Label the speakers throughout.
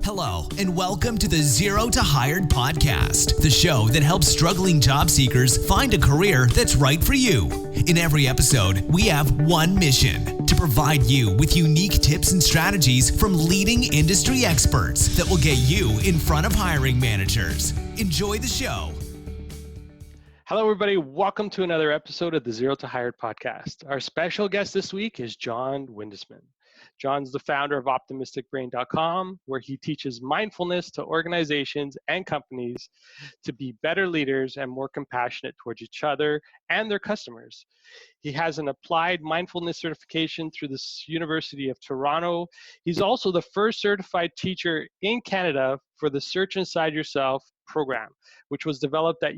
Speaker 1: Hello, and welcome to the Zero to Hired podcast, the show that helps struggling job seekers find a career that's right for you. In every episode, we have one mission: to provide you with unique tips and strategies from leading industry experts that will get you in front of hiring managers. Enjoy the show.
Speaker 2: Hello, everybody. Welcome to another episode of the Zero to Hired podcast. Our special guest this week is John Windisman. John's the founder of Optimist&nbsp, where he teaches mindfulness to organizations and companies to be better leaders and more compassionate towards each other and their customers. He has an applied mindfulness certification through the University of Toronto. He's also the first certified teacher in Canada for the Search Inside Yourself program, which was developed at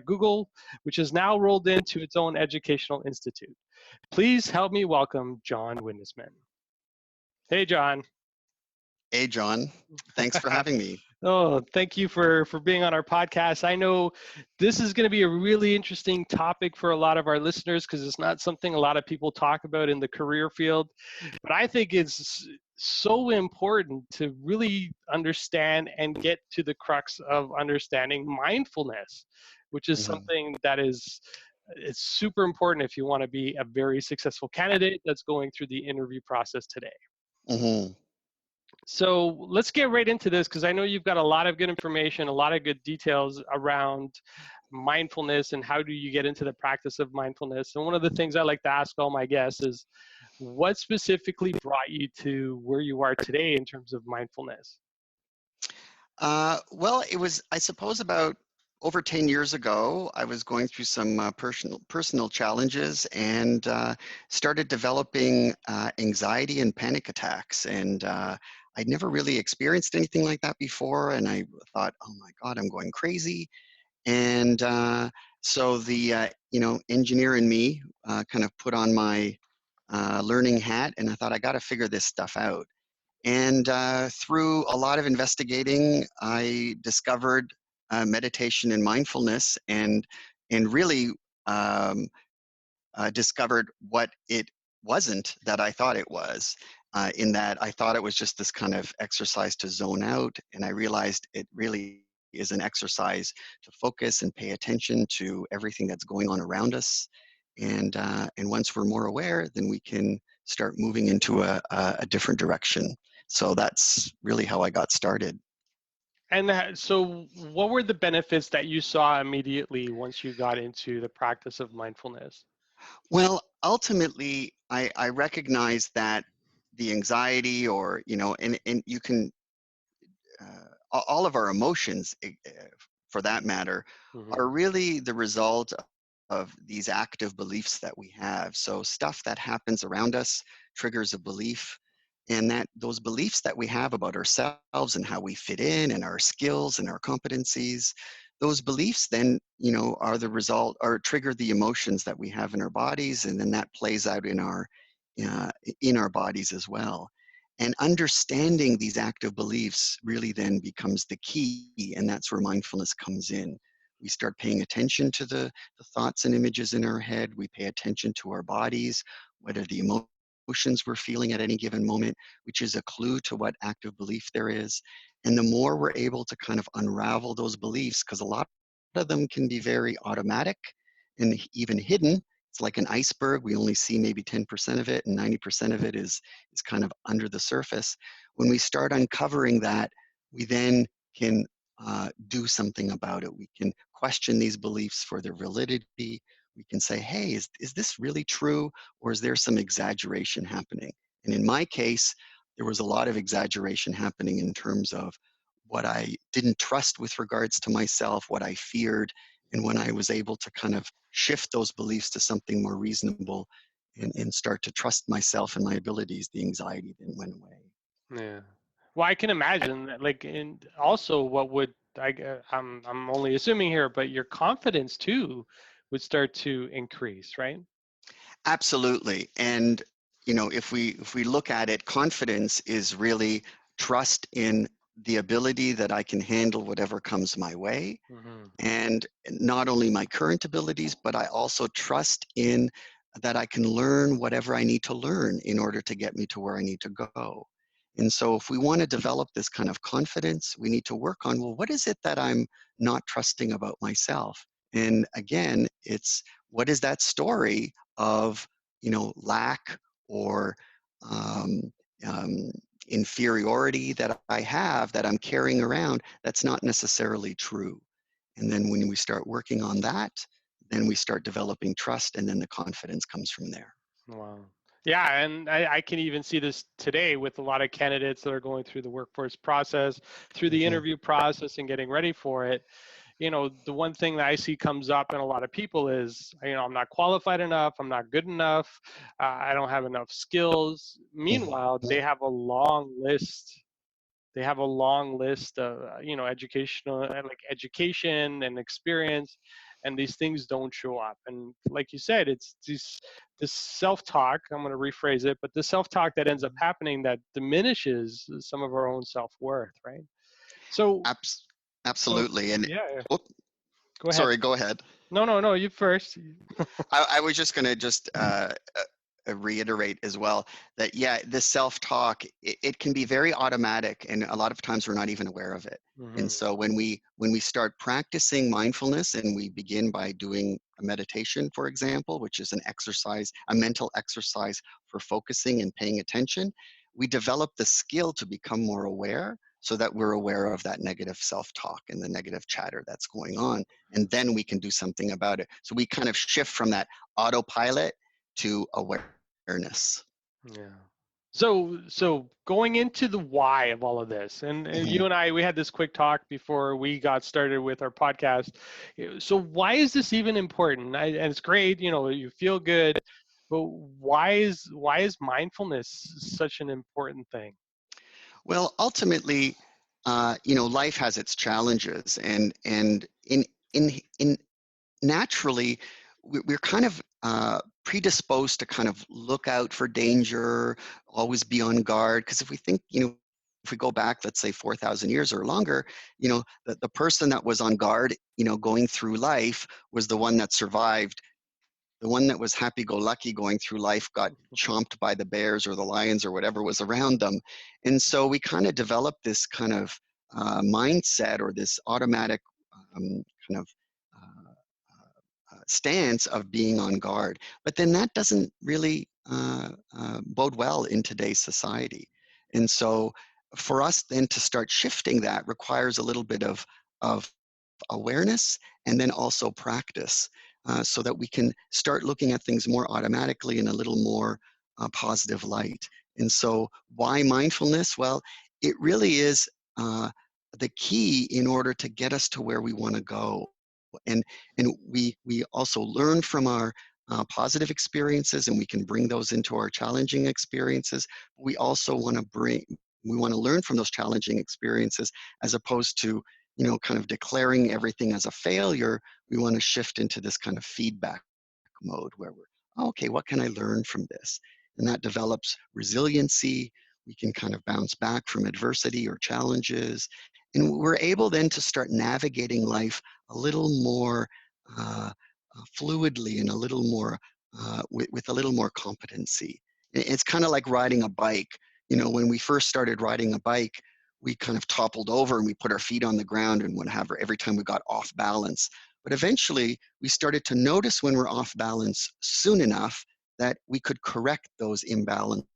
Speaker 2: Google, which is now rolled into its own educational institute. Please help me welcome John Windisman. Hey, John.
Speaker 3: Hey, John. Thanks for having me.
Speaker 2: Oh, thank you for being on our podcast. I know this is going to be a really interesting topic for a lot of our listeners because it's not something a lot of people talk about in the career field. But I think it's so important to really understand and get to the crux of understanding mindfulness, which is something that it's super important if you want to be a very successful candidate that's going through the interview process today.
Speaker 3: Mm-hmm.
Speaker 2: So let's get right into this because I know you've got a lot of good information, a lot of good details around mindfulness and how do you get into the practice of mindfulness. And one of the things I like to ask all my guests is, what specifically brought you to where you are today in terms of mindfulness?
Speaker 3: Well, it was, I suppose, about over 10 years ago. I was going through some personal challenges and started developing anxiety and panic attacks. And I'd never really experienced anything like that before. And I thought, oh my God, I'm going crazy. And so the engineer in me kind of put on my learning hat, and I thought, I got to figure this stuff out. And through a lot of investigating, I discovered meditation and mindfulness, and really discovered what it wasn't that I thought it was. In that I thought it was just this kind of exercise to zone out, and I realized it really is an exercise to focus and pay attention to everything that's going on around us. And once we're more aware, then we can start moving into a different direction. So that's really how I got started.
Speaker 2: And so what were the benefits that you saw immediately once you got into the practice of mindfulness?
Speaker 3: Well, ultimately, I recognize that the anxiety, or, and you can, all of our emotions, for that matter, are really the result of these active beliefs that we have. So stuff that happens around us triggers a belief, and that those beliefs that we have about ourselves and how we fit in and our skills and our competencies, those beliefs then, are the result, or trigger the emotions that we have in our bodies, and then that plays out in our bodies as well. And understanding these active beliefs really then becomes the key, and that's where mindfulness comes in. We start paying attention to the thoughts and images in our head. We pay attention to our bodies, what are the emotions we're feeling at any given moment, which is a clue to what active belief there is. And the more we're able to kind of unravel those beliefs, because a lot of them can be very automatic and even hidden. It's like an iceberg. We only see maybe 10% of it, and 90% of it is kind of under the surface. When we start uncovering that, we then can do something about it. We can question these beliefs for their validity. We can say, hey, is this really true, or is there some exaggeration happening? And in my case, there was a lot of exaggeration happening in terms of what I didn't trust with regards to myself, what I feared. And when I was able to kind of shift those beliefs to something more reasonable and start to trust myself and my abilities, the anxiety then went away.
Speaker 2: Yeah. Well, I can imagine that, and also what would, I'm only assuming here, but your confidence too would start to increase, right?
Speaker 3: Absolutely. And, if we look at it, confidence is really trust in the ability that I can handle whatever comes my way. And not only my current abilities, but I also trust in that I can learn whatever I need to learn in order to get me to where I need to go. And so if we want to develop this kind of confidence, we need to work on, well, what is it that I'm not trusting about myself? And again, it's what is that story of, lack or um, um, inferiority that I have that I'm carrying around that's not necessarily true. And then when we start working on that, then we start developing trust, and then the confidence comes from there.
Speaker 2: Wow. Yeah, and I can even see this today with a lot of candidates that are going through the workforce process, through the
Speaker 3: Mhm.
Speaker 2: interview process and getting ready for it. The one thing that I see comes up in a lot of people is, I'm not qualified enough, I'm not good enough, I don't have enough skills. Meanwhile,
Speaker 3: Mhm.
Speaker 2: they have a long list. They have a long list of, educational, like education and experience, and these things don't show up. And like you said, it's this self-talk. I'm going to rephrase it, but the self-talk that ends up happening that diminishes some of our own self-worth, right? So,
Speaker 3: Abs-
Speaker 2: so
Speaker 3: Absolutely. And
Speaker 2: yeah,
Speaker 3: whoop,
Speaker 2: go ahead.
Speaker 3: sorry, go ahead.
Speaker 2: No, you first.
Speaker 3: I was just going to just reiterate as well that, yeah, this self-talk, it can be very automatic, and a lot of times we're not even aware of it. And
Speaker 2: Hmm.
Speaker 3: so when we start practicing mindfulness, and we begin by doing a meditation, for example, which is an exercise, a mental exercise for focusing and paying attention, we develop the skill to become more aware, so that we're aware of that negative self-talk and the negative chatter that's going on, and then we can do something about it. So we kind of shift from that autopilot to awareness.
Speaker 2: Yeah. So going into the why of all of this, and
Speaker 3: Mhm.
Speaker 2: you and I, we had this quick talk before we got started with our podcast. So why is this even important? And it's great, you feel good, but why is mindfulness such an important thing?
Speaker 3: Well, ultimately, life has its challenges, and in naturally, we're kind of predisposed to kind of look out for danger, always be on guard. Because if we think, if we go back, let's say 4,000 years or longer, the person that was on guard, going through life was the one that survived. The one that was happy-go-lucky going through life got chomped by the bears or the lions or whatever was around them. And so we kind of developed this kind of mindset, or this automatic kind of uh, stance of being on guard. But then that doesn't really bode well in today's society. And so for us then to start shifting that requires a little bit of awareness, and then also practice, so that we can start looking at things more automatically in a little more positive light. And so why mindfulness? Well, it really is the key in order to get us to where we want to go. And we also learn from our positive experiences, and we can bring those into our challenging experiences. We also want to learn from those challenging experiences, as opposed to kind of declaring everything as a failure. We want to shift into this kind of feedback mode where we're, "Oh, okay, what can I learn from this?" And that develops resiliency. We can kind of bounce back from adversity or challenges. And we're able then to start navigating life a little more fluidly, and a little more with a little more competency. It's kind of like riding a bike. When we first started riding a bike, we kind of toppled over and we put our feet on the ground and whatever every time we got off balance. But eventually, we started to notice when we're off balance soon enough that we could correct those imbalances.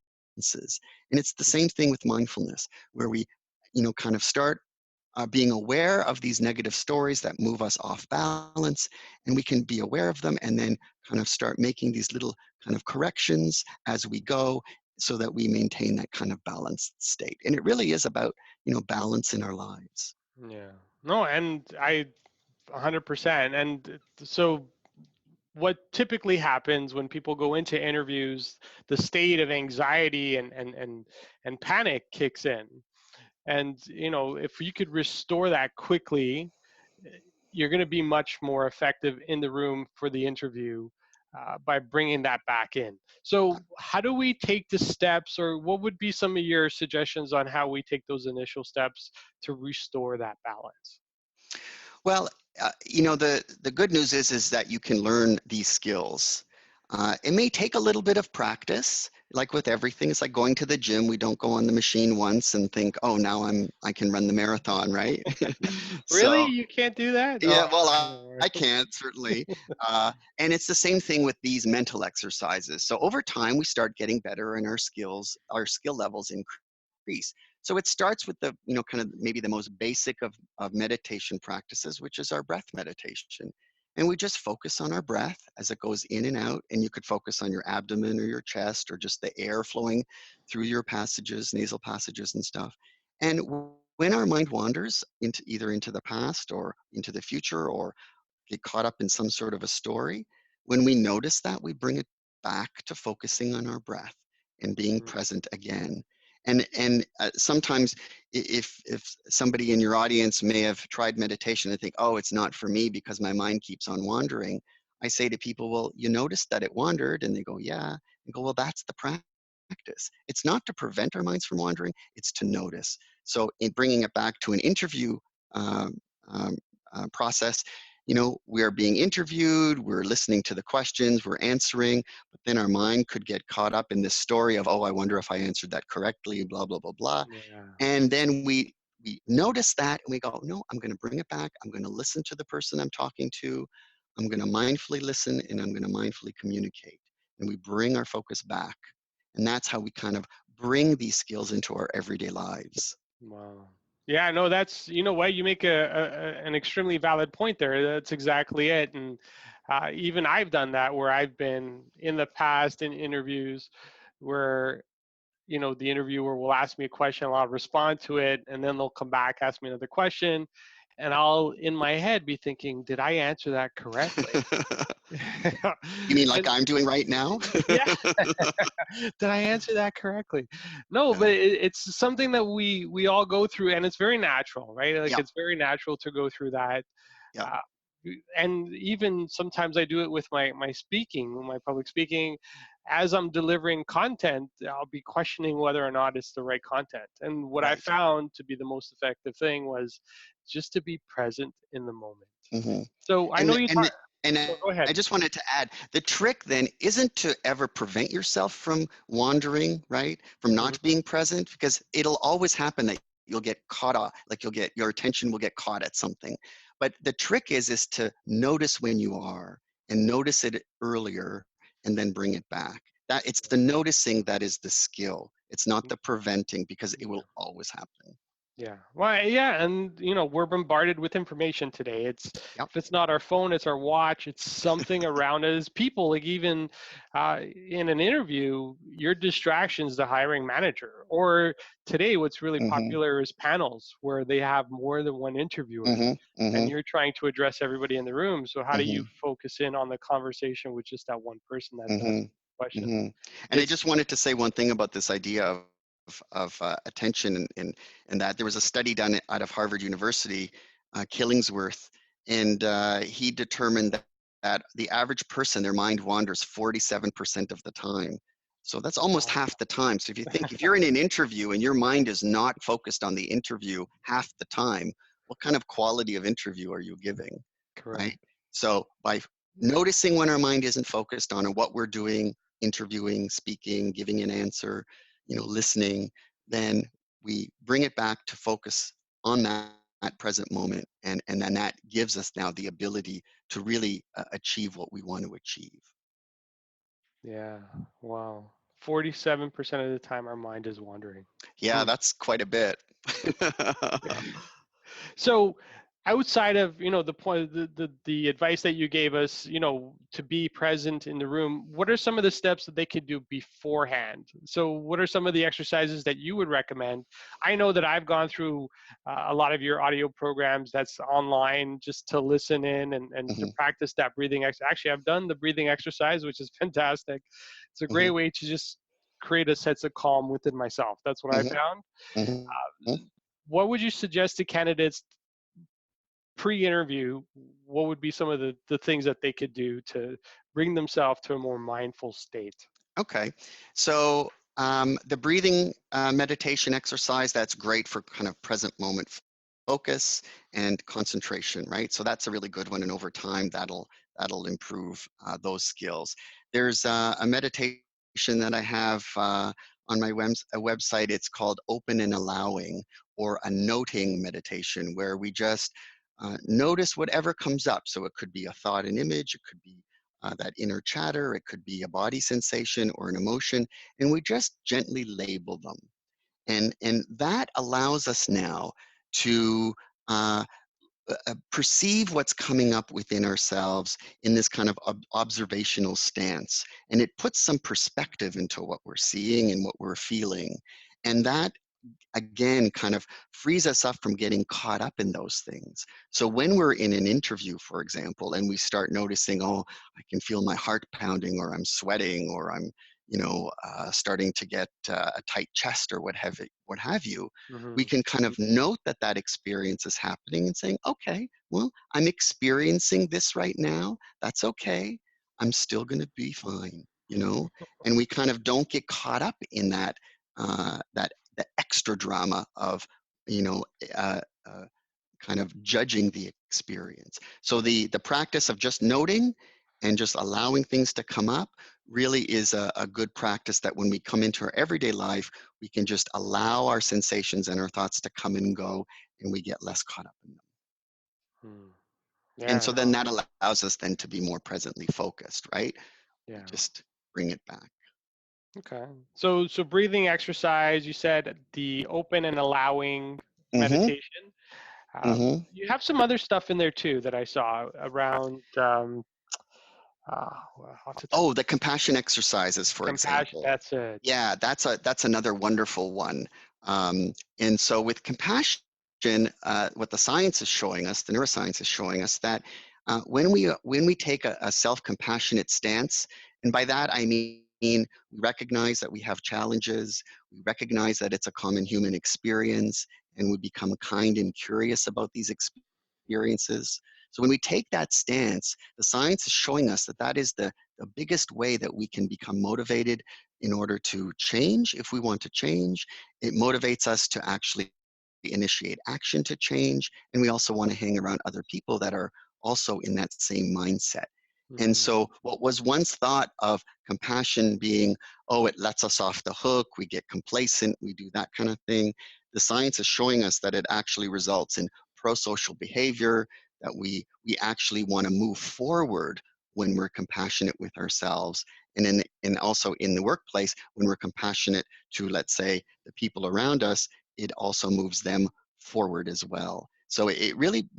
Speaker 3: And it's the same thing with mindfulness, where we, kind of start being aware of these negative stories that move us off balance, and we can be aware of them, and then kind of start making these little kind of corrections as we go, so that we maintain that kind of balanced state. And it really is about, balance in our lives.
Speaker 2: Yeah. No, and I 100%. And so what typically happens when people go into interviews, the state of anxiety and panic kicks in. And if you could restore that quickly, you're going to be much more effective in the room for the interview, by bringing that back in. So how do we take the steps, or what would be some of your suggestions on how we take those initial steps to restore that balance?
Speaker 3: Well, the good news is that you can learn these skills. It may take a little bit of practice. Like with everything, it's like going to the gym. We don't go on the machine once and think, oh, now I can run the marathon, right?
Speaker 2: Really?
Speaker 3: So
Speaker 2: You can't do that?
Speaker 3: yeah,
Speaker 2: Oh,
Speaker 3: well,
Speaker 2: I
Speaker 3: I can't certainly. And it's the same thing with these mental exercises. So over time, we start getting better and our skill levels increase. So it starts with the, kind of maybe the most basic of meditation practices, which is our breath meditation. And we just focus on our breath as it goes in and out. And you could focus on your abdomen or your chest or just the air flowing through your passages, nasal passages and stuff. And when our mind wanders into either into the past or into the future or get caught up in some sort of a story, when we notice that, we bring it back to focusing on our breath and being
Speaker 2: Mm,
Speaker 3: present again. And sometimes if somebody in your audience may have tried meditation and think, oh, it's not for me because my mind keeps on wandering, I say to people, well, you noticed that it wandered, and they go, yeah. And go, well, that's the practice. It's not to prevent our minds from wandering, it's to notice. So in bringing it back to an interview um, um, process, we are being interviewed, we're listening to the questions, we're answering, but then our mind could get caught up in this story of, oh, I wonder if I answered that correctly, blah, blah, blah, blah.
Speaker 2: yeah.
Speaker 3: And then we notice that and we go, no, I'm going to bring it back. I'm going to listen to the person I'm talking to. I'm going to mindfully listen and I'm going to mindfully communicate. And we bring our focus back. And that's how we kind of bring these skills into our everyday lives.
Speaker 2: Wow. Yeah, no, that's, you know what, you make an extremely valid point there. That's exactly it. And even I've done that where I've been in the past in interviews where, the interviewer will ask me a question, I'll respond to it, and then they'll come back, ask me another question. And I'll, in my head, be thinking, did I answer that correctly?
Speaker 3: You mean like
Speaker 2: And
Speaker 3: I'm doing right now?
Speaker 2: yeah, did I answer that correctly? No,
Speaker 3: Yeah,
Speaker 2: but it's something that we all go through, and it's very natural, right? Like
Speaker 3: yeah,
Speaker 2: it's very natural to go through that.
Speaker 3: yeah.
Speaker 2: Uh, and even sometimes I do it with my speaking, my public speaking. As I'm delivering content, I'll be questioning whether or not it's the right content. And what I
Speaker 3: Right.
Speaker 2: found to be the most effective thing was just to be present in the moment.
Speaker 3: hmm
Speaker 2: So I know
Speaker 3: And
Speaker 2: you
Speaker 3: and
Speaker 2: talk.
Speaker 3: the- and
Speaker 2: Oh, go ahead.
Speaker 3: I just wanted to add, the trick then isn't to ever prevent yourself from wandering, right? From
Speaker 2: Hmm.
Speaker 3: not being present, because it'll always happen that you'll get caught off, like your attention will get caught at something. But the trick is to notice when you are and notice it earlier and then bring it back. That it's the noticing that is the skill. It's not the preventing because it will always happen.
Speaker 2: Yeah. Well, yeah, and we're bombarded with information today.
Speaker 3: Yep.
Speaker 2: If it's not our phone, it's our watch. It's something around us. People, like even in an interview, your distraction's the hiring manager. Or today, what's really
Speaker 3: hmm
Speaker 2: popular is panels where they have more than one interviewer,
Speaker 3: hmm
Speaker 2: and
Speaker 3: hmm
Speaker 2: you're trying to address everybody in the room. So how do you
Speaker 3: hmm
Speaker 2: focus in on the conversation with just that one person that's
Speaker 3: hmm
Speaker 2: asking questions?
Speaker 3: hmm And I
Speaker 2: It's
Speaker 3: just wanted to say one thing about this idea of attention and that there was a study done out of Harvard University, Killingsworth, and he determined that the average person, their mind wanders 47% of the time. So that's almost
Speaker 2: wow.
Speaker 3: half the time. So if you're in an interview and your mind is not focused on the interview half the time, what kind of quality of interview are you giving,
Speaker 2: Correct.
Speaker 3: right? So by noticing when our mind isn't focused on what we're doing, interviewing, speaking, giving an answer, listening, then we bring it back to focus on that present moment. And then that gives us now the ability to really achieve what we want to achieve.
Speaker 2: Yeah. Wow. 47% of the time our mind is wandering.
Speaker 3: Yeah,
Speaker 2: Hmm.
Speaker 3: that's quite a bit.
Speaker 2: So outside of, the point, the advice that you gave us, to be present in the room, what are some of the steps that they could do beforehand? So what are some of the exercises that you would recommend? I know that I've gone through a lot of your audio programs that's online just to listen in and to
Speaker 3: Mhm,
Speaker 2: practice that breathing. Actually, I've done the breathing exercise, which is fantastic. It's a great
Speaker 3: mhm,
Speaker 2: way to just create a sense of calm within myself. That's what I
Speaker 3: mhm,
Speaker 2: found.
Speaker 3: mhm.
Speaker 2: What would you suggest to candidates pre-interview? What would be some of the things that they could do to bring themselves to a more mindful state?
Speaker 3: Okay, so the breathing meditation exercise, that's great for kind of present moment focus and concentration, right? So that's a really good one, and over time, that'll improve those skills. There's a meditation that I have on my website. It's called Open and Allowing, or a noting meditation, where we just notice whatever comes up. So it could be a thought, an image, it could be that inner chatter, it could be a body sensation or an emotion, and we just gently label them. And that allows us now to perceive what's coming up within ourselves in this kind of observational stance. And it puts some perspective into what we're seeing and what we're feeling. And that, again, kind of frees us up from getting caught up in those things. So when we're in an interview, for example, and we start noticing, oh, I can feel my heart pounding, or I'm sweating, or I'm, starting to get a tight chest, or what have you,
Speaker 2: Mm-hmm.
Speaker 3: we can kind of note that that experience is happening and saying, okay, well, I'm experiencing this right now. That's okay. I'm still going to be fine, and we kind of don't get caught up in that, the extra drama of, you know, uh, uh, kind of judging the experience. So the practice of just noting and just allowing things to come up really is a good practice, that when we come into our everyday life, we can just allow our sensations and our thoughts to come and go, and we get less caught up in them.
Speaker 2: Hmm.
Speaker 3: And
Speaker 2: Yeah,
Speaker 3: so then
Speaker 2: no,
Speaker 3: that allows us then to be more presently focused, right? We
Speaker 2: yeah.
Speaker 3: just bring it back.
Speaker 2: Okay. So breathing exercise, you said the open and allowing
Speaker 3: Mm-hmm.
Speaker 2: meditation.
Speaker 3: Mm-hmm.
Speaker 2: You have some other stuff in there too that I saw around what's it?
Speaker 3: Oh, the compassion exercises, for
Speaker 2: Compassion.
Speaker 3: example.
Speaker 2: That's it.
Speaker 3: Yeah, that's another wonderful one. And so with compassion, what the science is showing us, the neuroscience is showing us that when we take a self-compassionate stance, and by that I mean we recognize that we have challenges, we recognize that it's a common human experience, and we become kind and curious about these experiences. So when we take that stance, the science is showing us that that is the biggest way that we can become motivated in order to change. If we want to change, it motivates us to actually initiate action to change. And we also want to hang around other people that are also in that same mindset. And
Speaker 2: Mm,
Speaker 3: so what was once thought of compassion being, oh, it lets us off the hook, we get complacent, we do that kind of thing, the science is showing us that it actually results in pro-social behavior, that we actually want to move forward when we're compassionate with ourselves, and also in the workplace, when we're compassionate to, let's say, the people around us, it also moves them forward as well. So it really,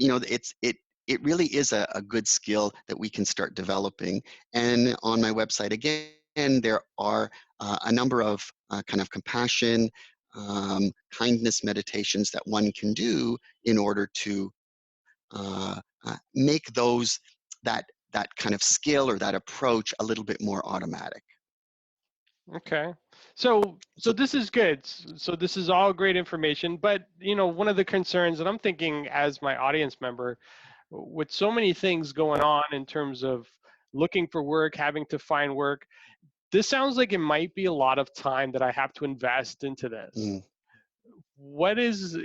Speaker 3: it really is a good skill that we can start developing. And on my website, again, there are a number of kind of compassion, kindness meditations that one can do in order to make that kind of skill or that approach a little bit more automatic.
Speaker 2: okay. So
Speaker 3: So,
Speaker 2: this is good. So this is all great information, but one of the concerns that I'm thinking as my audience member, with so many things going on in terms of looking for work, having to find work, this sounds like it might be a lot of time that I have to invest into this.
Speaker 3: mm,
Speaker 2: What is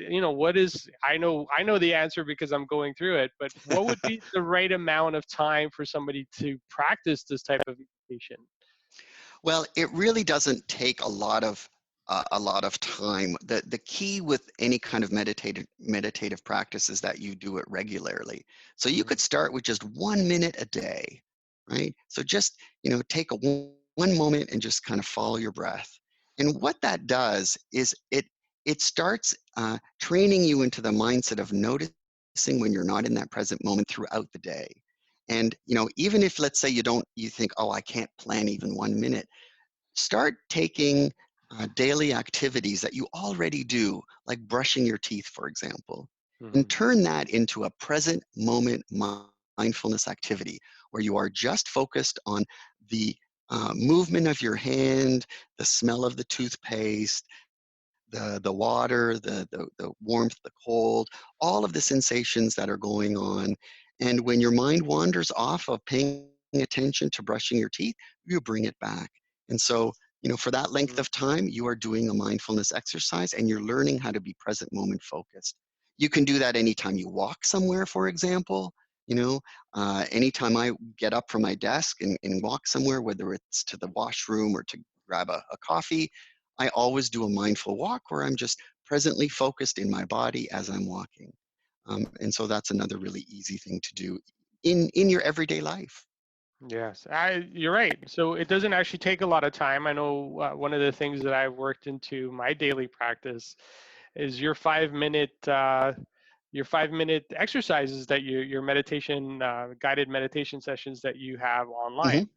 Speaker 2: I know the answer because I'm going through it, but what would be the right amount of time for somebody to practice this type of meditation?
Speaker 3: well, it really doesn't take a lot of time. The key with any kind of meditative practice is that you do it regularly. So you
Speaker 2: Mm,
Speaker 3: could start with just 1 minute a day, right? So just take one moment and just kind of follow your breath. And what that does is it starts training you into the mindset of noticing when you're not in that present moment throughout the day. And even if, let's say, you think, oh, I can't plan even 1 minute, start taking daily activities that you already do, like brushing your teeth, for example, and
Speaker 2: mhm,
Speaker 3: turn that into a present moment mindfulness activity where you are just focused on the movement of your hand, the smell of the toothpaste, the water, the warmth, the cold, all of the sensations that are going on. And when your mind wanders off of paying attention to brushing your teeth, you bring it back. And so, for that length
Speaker 2: mm,
Speaker 3: of time, you are doing a mindfulness exercise and you're learning how to be present moment focused. You can do that anytime you walk somewhere, for example. Anytime I get up from my desk and walk somewhere, whether it's to the washroom or to grab a coffee, I always do a mindful walk where I'm just presently focused in my body as I'm walking. And so that's another really easy thing to do in your everyday life.
Speaker 2: Yes, you're right. So it doesn't actually take a lot of time. I know one of the things that I've worked into my daily practice is your 5 minute exercises that your meditation guided meditation sessions that you have
Speaker 3: Hmm.
Speaker 2: online.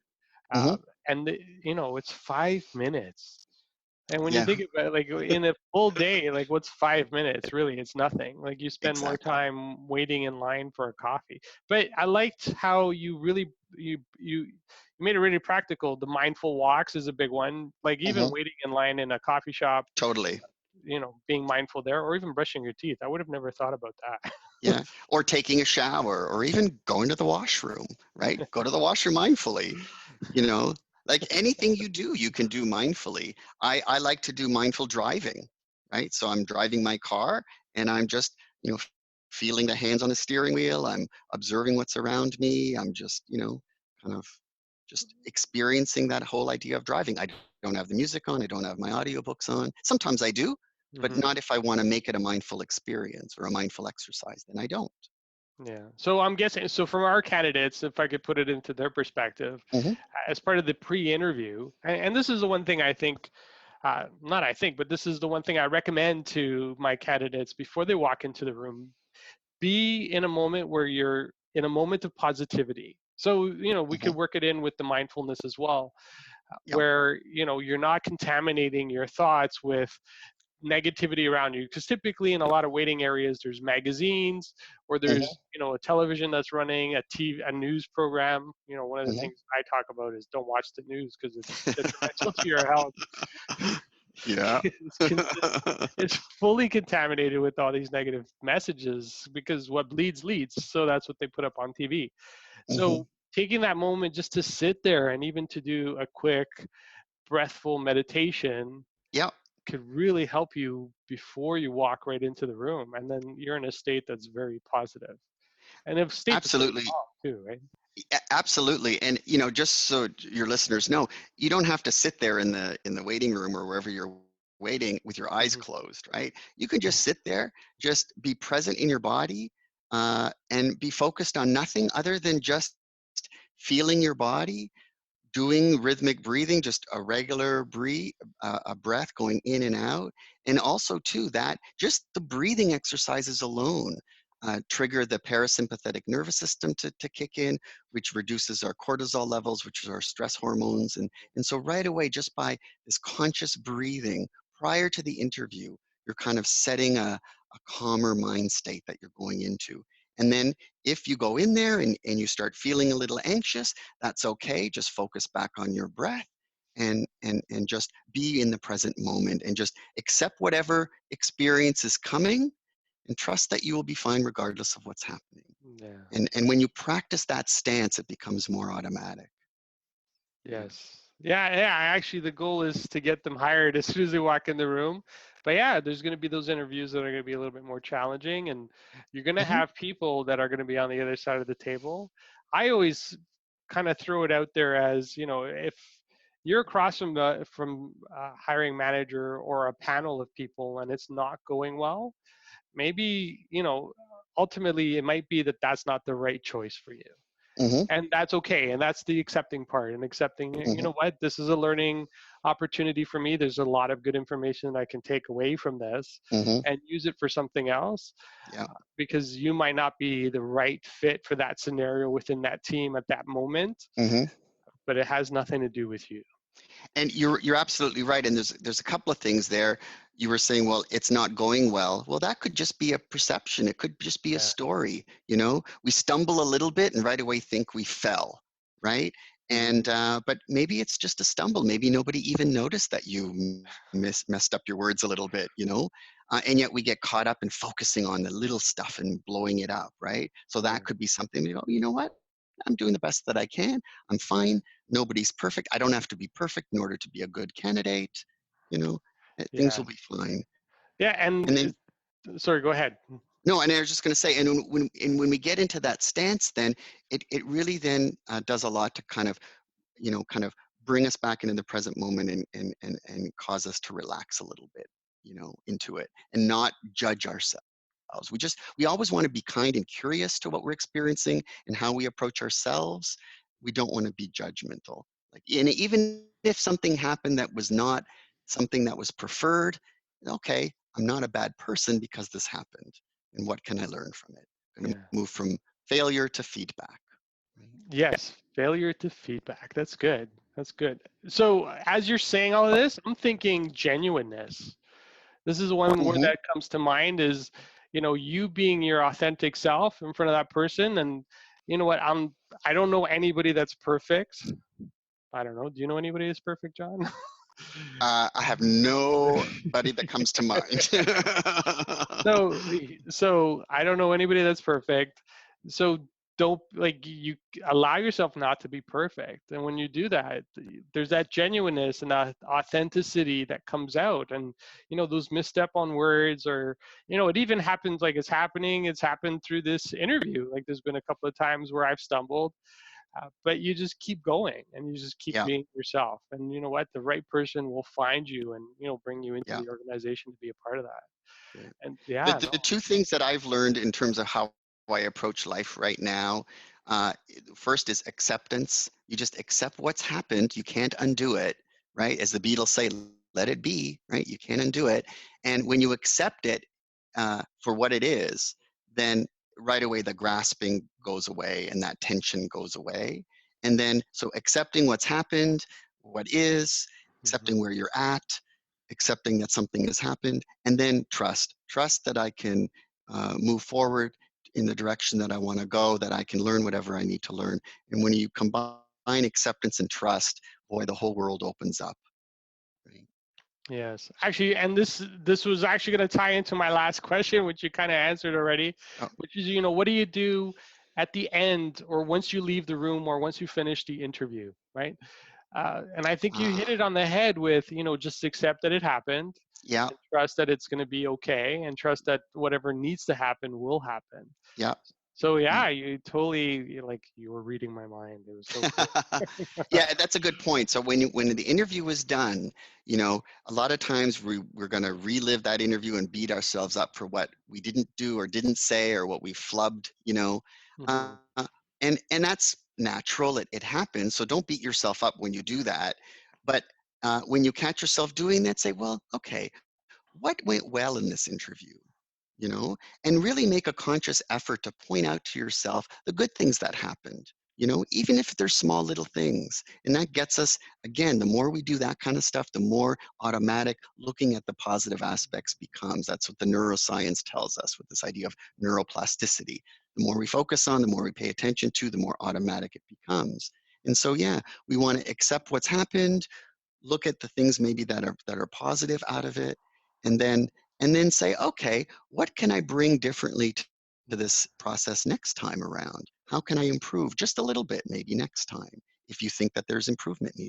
Speaker 3: Hmm.
Speaker 2: Uh, and it's 5 minutes. And when you
Speaker 3: Yeah,
Speaker 2: think about it, like in a full day, like what's 5 minutes? Really, it's nothing. Like you spend more
Speaker 3: exactly.
Speaker 2: time waiting in line for a coffee. But I liked how you really you made it really practical. The mindful walks is a big one. Like even
Speaker 3: Hmm.
Speaker 2: waiting in line in a coffee shop,
Speaker 3: Totally.
Speaker 2: being mindful there, or even brushing your teeth. I would have never thought about that.
Speaker 3: Yeah. Or taking a shower or even going to the washroom, right? Go to the washroom mindfully, you know, like anything you do, you can do mindfully. I like to do mindful driving, right? So I'm driving my car and I'm just, feeling the hands on the steering wheel. I'm observing what's around me. I'm just, kind of just experiencing that whole idea of driving. I don't have the music on. I don't have my audiobooks on. Sometimes I do, but
Speaker 2: Hmm.
Speaker 3: not if I want to make it a mindful experience or a mindful exercise, then I don't.
Speaker 2: Yeah. So I'm guessing, so from our candidates, if I could put it into their perspective,
Speaker 3: Hmm.
Speaker 2: as part of the pre-interview, and this is the one thing I think, not I think, but this is the one thing I recommend to my candidates before they walk into the room. Be in a moment where you're in a moment of positivity. So, we
Speaker 3: Hmm.
Speaker 2: could work it in with the mindfulness as well,
Speaker 3: Yep.
Speaker 2: where, you're not contaminating your thoughts with negativity around you, because typically in a lot of waiting areas there's magazines, or
Speaker 3: Hmm.
Speaker 2: there's a television that's running a news program. One of the
Speaker 3: Hmm.
Speaker 2: things I talk about is don't watch the news because it's detrimental to your health.
Speaker 3: Yeah.
Speaker 2: it's, it's fully contaminated with all these negative messages, because what bleeds leads, so that's what they put up on TV.
Speaker 3: Hmm.
Speaker 2: So taking that moment just to sit there and even to do a quick breathful meditation
Speaker 3: Yep.
Speaker 2: could really help you before you walk right into the room, and then you're in a state that's very positive, and a state that's very
Speaker 3: Absolutely.
Speaker 2: calm too, right?
Speaker 3: Absolutely. And just so your listeners know, you don't have to sit there in the waiting room or wherever you're waiting with your eyes
Speaker 2: Hmm.
Speaker 3: closed, right? You can just sit there, just be present in your body, and be focused on nothing other than just feeling your body, doing rhythmic breathing, just a regular a breath going in and out. And also too, that just the breathing exercises alone trigger the parasympathetic nervous system to kick in, which reduces our cortisol levels, which is our stress hormones. And so right away, just by this conscious breathing prior to the interview, you're kind of setting a calmer mind state that you're going into. And then if you go in there and you start feeling a little anxious, that's okay. Just focus back on your breath and just be in the present moment and just accept whatever experience is coming and trust that you will be fine regardless of what's happening.
Speaker 2: Yeah.
Speaker 3: And when you practice that stance, it becomes more automatic. Yeah.
Speaker 2: Yes. Yeah, yeah. Actually, the goal is to get them hired as soon as they walk in the room. But yeah, there's going to be those interviews that are going to be a little bit more challenging, and you're going to
Speaker 3: Hmm.
Speaker 2: have people that are going to be on the other side of the table. I always kind of throw it out there as, if you're across from a hiring manager or a panel of people and it's not going well, maybe, ultimately it might be that that's not the right choice for you,
Speaker 3: Hmm.
Speaker 2: and that's okay, and that's the accepting part, and accepting,
Speaker 3: Hmm.
Speaker 2: what, this is a learning opportunity for me. There's a lot of good information that I can take away from this
Speaker 3: Hmm.
Speaker 2: and use it for something else,
Speaker 3: Yeah.
Speaker 2: because you might not be the right fit for that scenario within that team at that moment,
Speaker 3: Hmm.
Speaker 2: but it has nothing to do with you.
Speaker 3: And you're absolutely right. And there's a couple of things there. You were saying, well, it's not going well. Well, that could just be a perception. It could just be a
Speaker 2: Yeah.
Speaker 3: story. We stumble a little bit and right away think we fell, right?
Speaker 2: Hmm.
Speaker 3: And but maybe it's just a stumble. Maybe nobody even noticed that you messed up your words a little bit. And yet we get caught up in focusing on the little stuff and blowing it up, right? So that
Speaker 2: Yeah.
Speaker 3: could be something. You know what? I'm doing the best that I can. I'm fine. Nobody's perfect. I don't have to be perfect in order to be a good candidate. You know, Things
Speaker 2: Yeah.
Speaker 3: will be fine.
Speaker 2: Yeah.
Speaker 3: And then,
Speaker 2: Sorry, go ahead.
Speaker 3: No, and I was just going to say, and when we get into that stance, then it really then does a lot to kind of, kind of bring us back into the present moment and cause us to relax a little bit, into it and not judge ourselves. We always want to be kind and curious to what we're experiencing and how we approach ourselves. We don't want to be judgmental. Like, and even if something happened that was not something that was preferred, okay, I'm not a bad person because this happened. And what can I learn from it? I'm going
Speaker 2: Yeah.
Speaker 3: to move from failure to feedback. Right?
Speaker 2: Yes, failure to feedback. That's good. That's good. So as you're saying all of this, I'm thinking genuineness. This is one word
Speaker 3: Mm-hmm.
Speaker 2: that comes to mind is, you being your authentic self in front of that person. And you know what? I don't know anybody that's perfect. I don't know. Do you know anybody that's perfect, John?
Speaker 3: I have nobody that comes to mind.
Speaker 2: So I don't know anybody that's perfect. So don't, like, you allow yourself not to be perfect. And when you do that, there's that genuineness and that authenticity that comes out. And those misstep on words, or it even happens, like it's happened through this interview. Like there's been a couple of times where I've stumbled, but you just keep going and you just keep
Speaker 3: Yeah,
Speaker 2: being yourself. And you know what? The right person will find you and bring you into
Speaker 3: yeah,
Speaker 2: the organization to be a part of that.
Speaker 3: yeah.
Speaker 2: And
Speaker 3: The,
Speaker 2: yeah,
Speaker 3: the
Speaker 2: no.
Speaker 3: two things that I've learned in terms of how I approach life right now, first is acceptance. You just accept what's happened. You can't undo it, right? As the Beatles say, let it be, right? You can't undo it. And when you accept it for what it is, then right away the grasping goes away and that tension goes away. And then, so accepting what's happened, what is,
Speaker 2: Mhm.
Speaker 3: accepting where you're at, accepting that something has happened, and then trust that I can move forward in the direction that I want to go, that I can learn whatever I need to learn. And when you combine acceptance and trust, boy, the whole world opens up. Right?
Speaker 2: Yes, actually, and this was actually going to tie into my last question, which you kind of answered already,
Speaker 3: Oh,
Speaker 2: which is, what do you do at the end, or once you leave the room, or once you finish the interview, right? And I think you hit
Speaker 3: ah,
Speaker 2: it on the head with, just accept that it happened,
Speaker 3: yeah,
Speaker 2: and trust that it's going to be okay, and trust that whatever needs to happen will happen.
Speaker 3: yeah,
Speaker 2: So
Speaker 3: yeah.
Speaker 2: yeah, you totally, like, you were reading my mind. It was so cool.
Speaker 3: Yeah, that's a good point. So when the interview was done, a lot of times we're going to relive that interview and beat ourselves up for what we didn't do or didn't say or what we flubbed,
Speaker 2: Hmm.
Speaker 3: uh, and that's natural. It happens. So don't beat yourself up when you do that. But when you catch yourself doing that, say, well, okay, what went well in this interview? you know, and really make a conscious effort to point out to yourself the good things that happened, even if they're small little things. And that gets us, again, the more we do that kind of stuff, the more automatic looking at the positive aspects becomes. That's what the neuroscience tells us with this idea of neuroplasticity. The more we focus on, the more we pay attention to, the more automatic it becomes. And so, yeah, we want to accept what's happened, look at the things maybe that are positive out of it, and then say, okay, what can I bring differently to this process next time around? How can I improve just a little bit maybe next time if you think that there's improvement needed?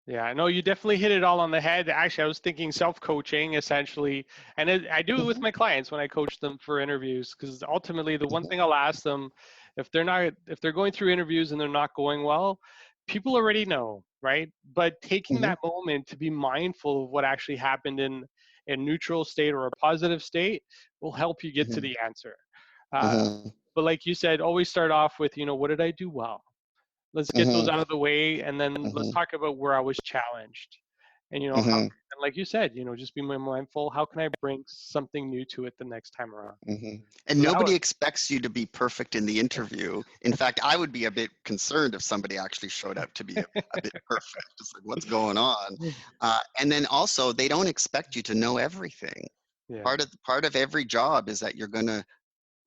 Speaker 2: Yeah, no, you definitely hit it all on the head. Actually, I was thinking self-coaching essentially, and I do it with
Speaker 3: Hmm.
Speaker 2: my clients when I coach them for interviews, because ultimately the one
Speaker 3: Hmm.
Speaker 2: thing I'll ask them, if they're going through interviews and they're not going well, people already know, right? But taking
Speaker 3: Hmm.
Speaker 2: that moment to be mindful of what actually happened in a neutral state or a positive state will help you get to
Speaker 3: Hmm.
Speaker 2: the answer. Uh,
Speaker 3: Hmm.
Speaker 2: but like you said, always start off with, what did I do well? Let's get those
Speaker 3: Hmm.
Speaker 2: out of the way, and then let's
Speaker 3: Hmm.
Speaker 2: talk about where I was challenged. And how,
Speaker 3: Hmm.
Speaker 2: and like you said, just be more mindful. How can I bring something new to it the next time around?
Speaker 3: Hmm. And
Speaker 2: So that
Speaker 3: nobody
Speaker 2: was,
Speaker 3: expects you to be perfect in the interview. In fact, I would be a bit concerned if somebody actually showed up to be a bit perfect. It's like, what's going on? And then also, they don't expect you to know everything.
Speaker 2: yeah,
Speaker 3: Part of every job is that you're going to,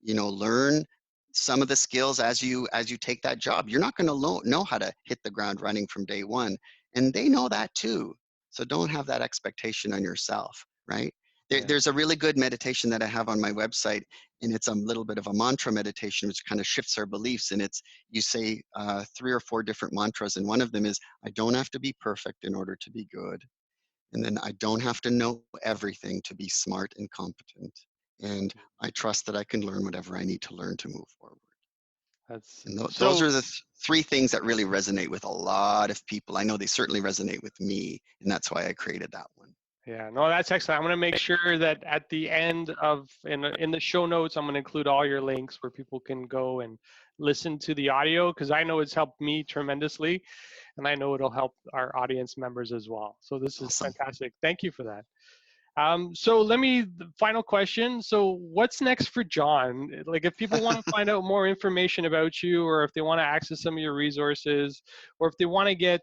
Speaker 3: learn some of the skills as you take that job. You're not going to know how to hit the ground running from day one, and they know that too. So don't have that expectation on yourself, right?
Speaker 2: yeah,
Speaker 3: There's a really good meditation that I have on my website, and it's a little bit of a mantra meditation, which kind of shifts our beliefs. And it's, you say 3 or 4 different mantras, and one of them is, I don't have to be perfect in order to be good. And then I don't have to know everything to be smart and competent. and I trust that I can learn whatever I need to learn to move forward.
Speaker 2: That's
Speaker 3: And those
Speaker 2: so.
Speaker 3: are the three things that really resonate with a lot of people. I know they certainly resonate with me, and that's why I created that one.
Speaker 2: Yeah, no, that's excellent. I'm going to make sure that at the end of in the show notes, I'm going to include all your links where people can go and listen to the audio, because I know it's helped me tremendously, and I know it'll help our audience members as well. So this is
Speaker 3: Awesome.
Speaker 2: fantastic. Thank you for that. So the final question. So what's next for John? Like, if people want to find out more information about you, or if they want to access some of your resources, or if they want to get,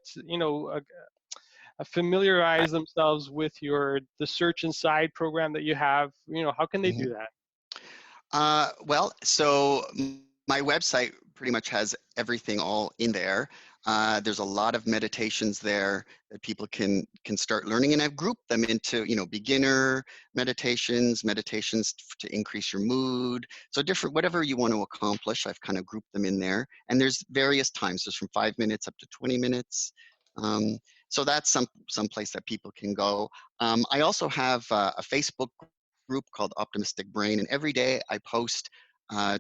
Speaker 2: familiarize themselves with the Search Inside program that you have, how can they
Speaker 3: Mhm.
Speaker 2: do that?
Speaker 3: Well, so my website pretty much has everything all in there. There's a lot of meditations there that people can start learning, and I've grouped them into beginner meditations, to increase your mood. So different, whatever you want to accomplish, I've kind of grouped them in there. And there's various times. There's from 5 minutes up to 20 minutes. So that's some place that people can go. I also have a Facebook group called Optimistic Brain, and every day I post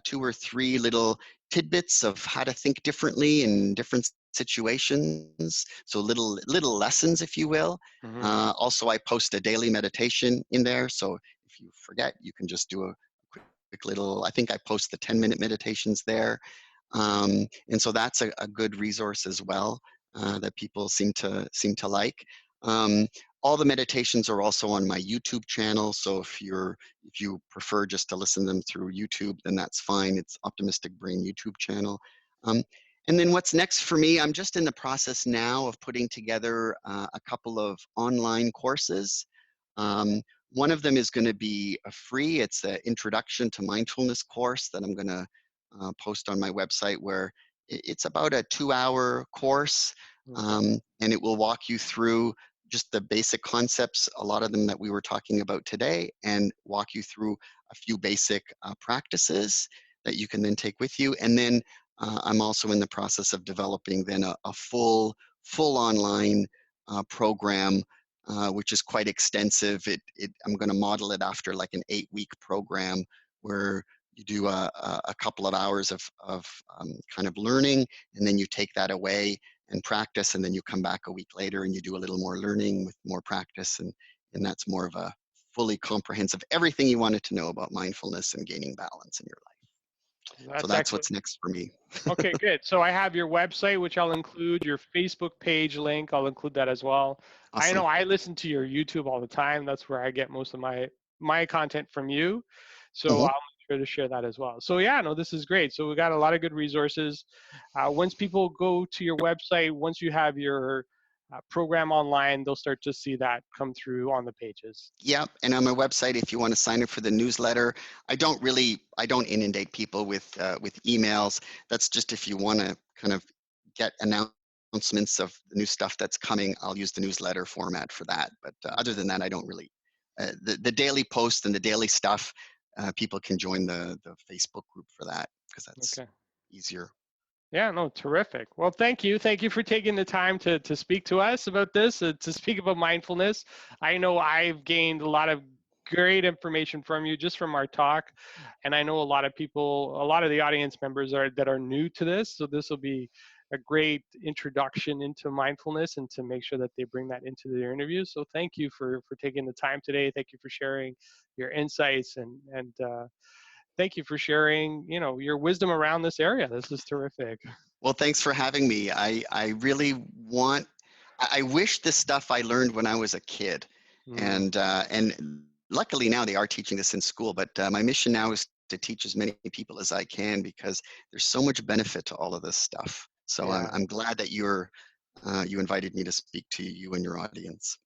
Speaker 3: 2 or 3 little tidbits of how to think differently in different situations. So little lessons, if you will.
Speaker 2: Mm-hmm.
Speaker 3: Also, I post a daily meditation in there. So if you forget, you can just do a quick little. I think I post the 10-minute meditations there, and so that's a good resource as well that people seem to like. Um, all the meditations are also on my YouTube channel. So if you prefer just to listen to them through YouTube, then that's fine. It's Optimistic Brain YouTube channel. Um, and then what's next for me? I'm just in the process now of putting together a couple of online courses. One of them is going to be free. It's an Introduction to Mindfulness course that I'm going to post on my website, where it's about a 2-hour course,
Speaker 2: Okay.
Speaker 3: and it will walk you through just the basic concepts, a lot of them that we were talking about today, and walk you through a few basic practices that you can then take with you. And then I'm also in the process of developing then a full online program, which is quite extensive. I'm going to model it after like an 8-week program where you do a couple of hours of kind of learning, and then you take that away and practice, and then you come back a week later and you do a little more learning with more practice, and that's more of a fully comprehensive everything you wanted to know about mindfulness and gaining balance in your life. So
Speaker 2: That's
Speaker 3: that's
Speaker 2: excellent.
Speaker 3: what's next for me.
Speaker 2: Okay, good. So I have your website, which I'll include, your Facebook page link. I'll include that as well. I
Speaker 3: Awesome.
Speaker 2: know I listen to your YouTube all the time. That's where I get most of my content from you. So
Speaker 3: Hmm.
Speaker 2: I'll make sure to share that as well. So yeah, no, this is great. So we got a lot of good resources. Once people go to your website, once you have your program online, they'll start to see that come through on the pages.
Speaker 3: Yep, and on my website, if you want to sign up for the newsletter, I don't inundate people with emails. That's just if you want to kind of get announcements of the new stuff that's coming. I'll use the newsletter format for that. But other than that, I don't really. The daily post and the daily stuff, people can join the Facebook group for that, because that's
Speaker 2: Okay.
Speaker 3: easier.
Speaker 2: Yeah, no, terrific. Well, thank you. Thank you for taking the time to speak to us about this, to speak about mindfulness. I know I've gained a lot of great information from you just from our talk. And I know a lot of people, a lot of the audience members that are new to this. So this will be a great introduction into mindfulness, and to make sure that they bring that into their interviews. So thank you for taking the time today. Thank you for sharing your insights, and thank you for sharing, your wisdom around this area. This is terrific.
Speaker 3: Well, thanks for having me. I really want. I wish this stuff I learned when I was a kid,
Speaker 2: Mm,
Speaker 3: and luckily now they are teaching this in school. But my mission now is to teach as many people as I can, because there's so much benefit to all of this stuff. So
Speaker 2: yeah.
Speaker 3: I'm glad that you invited me to speak to you and your audience.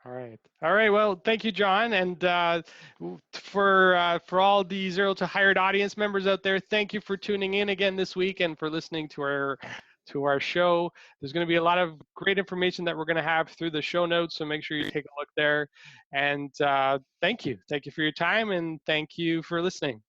Speaker 2: All right. All right. Well, thank you, John. And for all the Zero to Hired audience members out there, thank you for tuning in again this week and for listening to our show. There's going to be a lot of great information that we're going to have through the show notes, so make sure you take a look there. And thank you. Thank you for your time, and thank you for listening.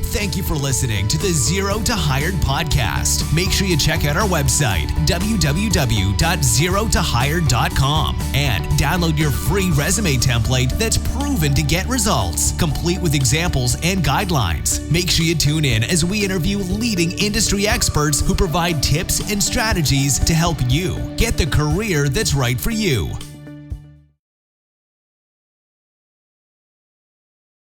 Speaker 1: Thank you for listening to the Zero to Hired podcast. Make sure you check out our website, www.zerotohired.com, and download your free resume template that's proven to get results, complete with examples and guidelines. Make sure you tune in as we interview leading industry experts who provide tips and strategies to help you get the career that's right for you.